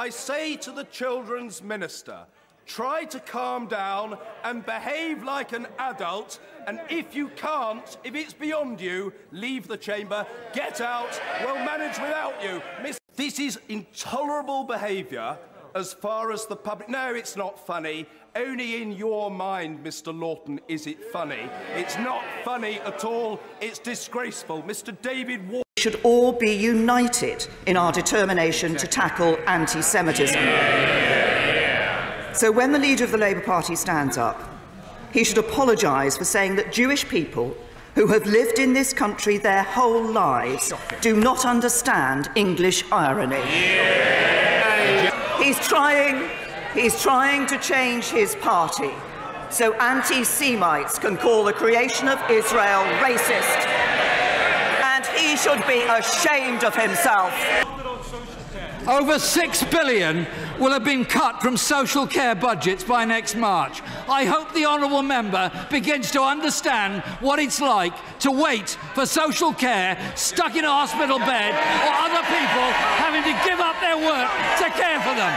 I say to the Children's Minister, try to calm down and behave like an adult, and if you can't, if it's beyond you, leave the chamber, get out, we'll manage without you. This is intolerable behaviour as far as the public... No, it's not funny. Only in your mind, Mr Lawton, is it funny. It's not funny at all. It's disgraceful. Mr David Ward... We should all be united in our determination to tackle anti-Semitism. So when the leader of the Labour Party stands up, he should apologise for saying that Jewish people who have lived in this country their whole lives do not understand English irony. He's trying to change his party so anti-Semites can call the creation of Israel racist. And he should be ashamed of himself. Over £6 billion will have been cut from social care budgets by next March. I hope the honourable member begins to understand what it's like to wait for social care, stuck in a hospital bed, or other people having to give up their work to care for them.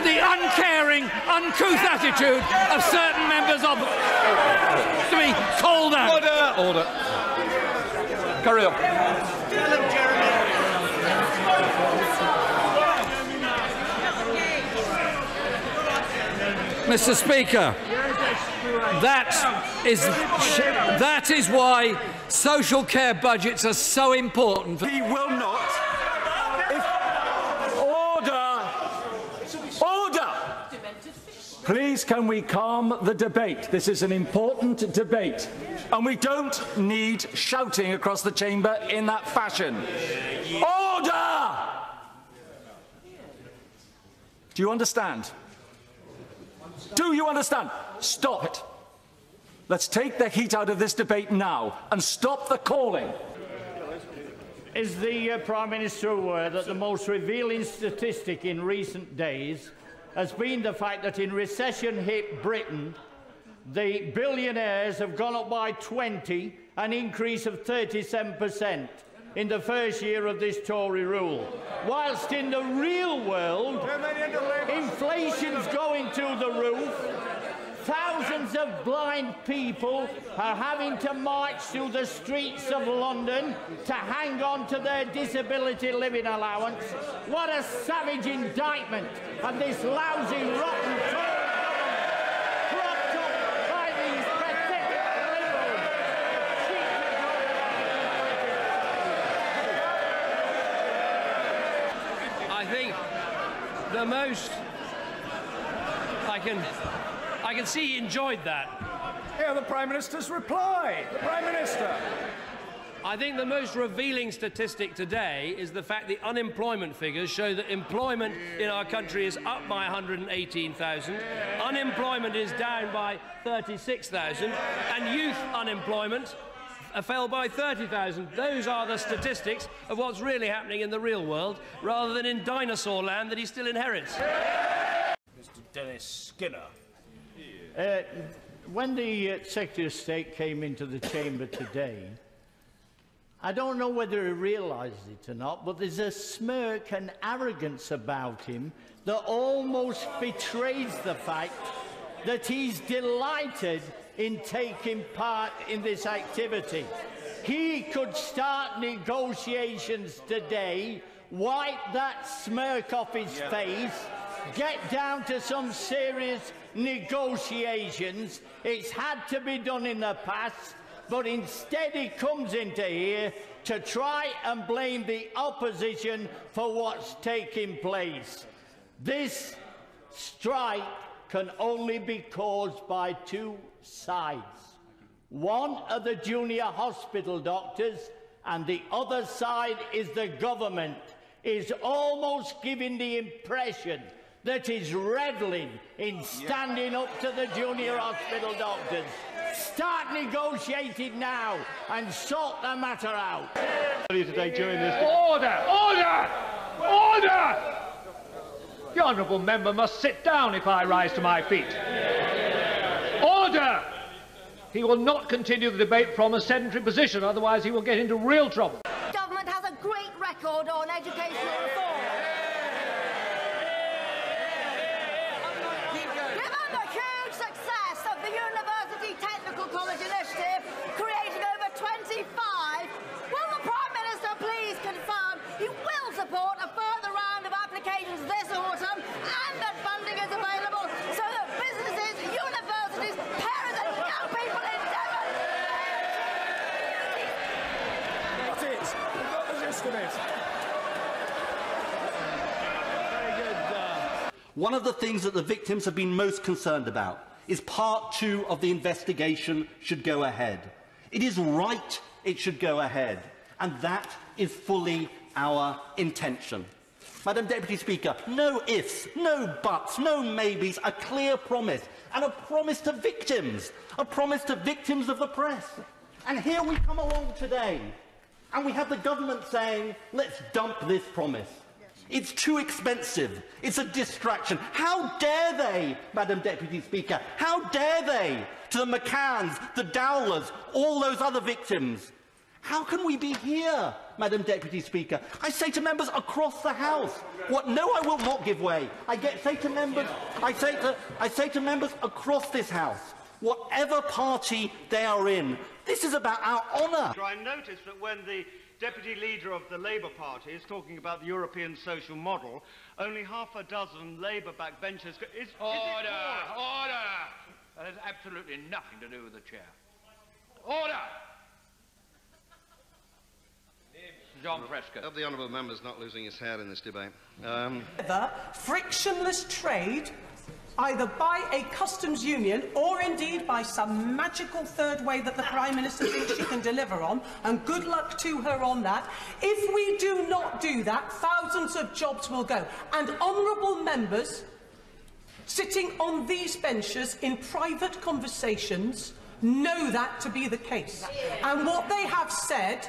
The uncaring, uncouth attitude of certain members of to be called out. Order. Carry on. Mr. Speaker, that is why social care budgets are so important. He will not. Order! Please, can we calm the debate? This is an important debate, and we don't need shouting across the chamber in that fashion. Order! Do you understand? Do you understand? Stop it. Let's take the heat out of this debate now and stop the calling. Is the Prime Minister aware that the most revealing statistic in recent days has been the fact that in recession-hit Britain, the billionaires have gone up by 20, an increase of 37% in the first year of this Tory rule? Whilst in the real world, inflation's going through the roof, thousands of blind people are having to march through the streets of London to hang on to their disability living allowance. What a savage indictment of this lousy, rotten Tory government, propped up by these pathetic liberals. I think the most I can see he enjoyed that. Hear the Prime Minister's reply. The Prime Minister. I think the most revealing statistic today is the fact the unemployment figures show that employment in our country is up by 118,000, unemployment is down by 36,000, and youth unemployment fell by 30,000. Those are the statistics of what's really happening in the real world, rather than in dinosaur land that he still inherits. Mr Dennis Skinner. When the Secretary of State came into the chamber today, I don't know whether he realised it or not, but there's a smirk and arrogance about him that almost betrays the fact that he's delighted in taking part in this activity. He could start negotiations today, wipe that smirk off his face, get down to some serious negotiations. It's had to be done in the past, but instead he comes into here to try and blame the opposition for what's taking place. This strike can only be caused by two sides. One are the junior hospital doctors, and the other side is the government, is almost giving the impression that he's revelling in standing up to the junior hospital doctors. Start negotiating now and sort the matter out. Today during this order! The honourable member must sit down if I rise to my feet. Order! He will not continue the debate from a sedentary position, otherwise he will get into real trouble. Government has a great record on educational reform. Given the huge success of the University Technical College Initiative, creating over 25, will the Prime Minister please confirm he will support a further round of applications this autumn and that funding is available so that businesses, universities, parents and young people in Devon... Got it. We've got the gist of it. Very good. One of the things that the victims have been most concerned about is Part 2 of the investigation should go ahead. It is right it should go ahead, and that is fully our intention. Madam Deputy Speaker, no ifs, no buts, no maybes, a clear promise, and a promise to victims of the press. And here we come along today, and we have the government saying, let's dump this promise. It's too expensive. It's a distraction. How dare they, Madam Deputy Speaker? How dare they to the McCanns, the Dowlers, all those other victims? How can we be here, Madam Deputy Speaker? I say to members across the House, no, I will not give way. I say to members across this House, whatever party they are in, this is about our honour. I noticed that when the Deputy Leader of the Labour Party is talking about the European social model, only half a dozen Labour backbenchers... Order! That has absolutely nothing to do with the chair. Order! John Prescott. I hope the honourable member's not losing his hair in this debate. Frictionless trade, either by a customs union or indeed by some magical third way that the Prime Minister thinks she can deliver on, and good luck to her on that. If we do not do that, thousands of jobs will go. And honourable members sitting on these benches in private conversations know that to be the case. And what they have said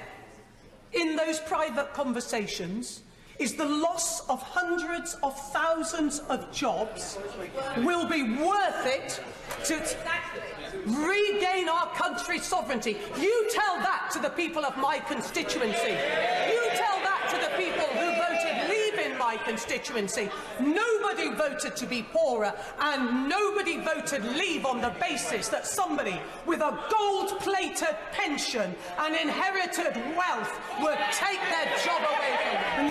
in those private conversations is the loss of hundreds of thousands of jobs will be worth it to regain our country's sovereignty. You tell that to the people of my constituency. You tell that to the people who voted leave in my constituency. Nobody voted to be poorer, and nobody voted leave on the basis that somebody with a gold-plated pension and inherited wealth would take their job away from them.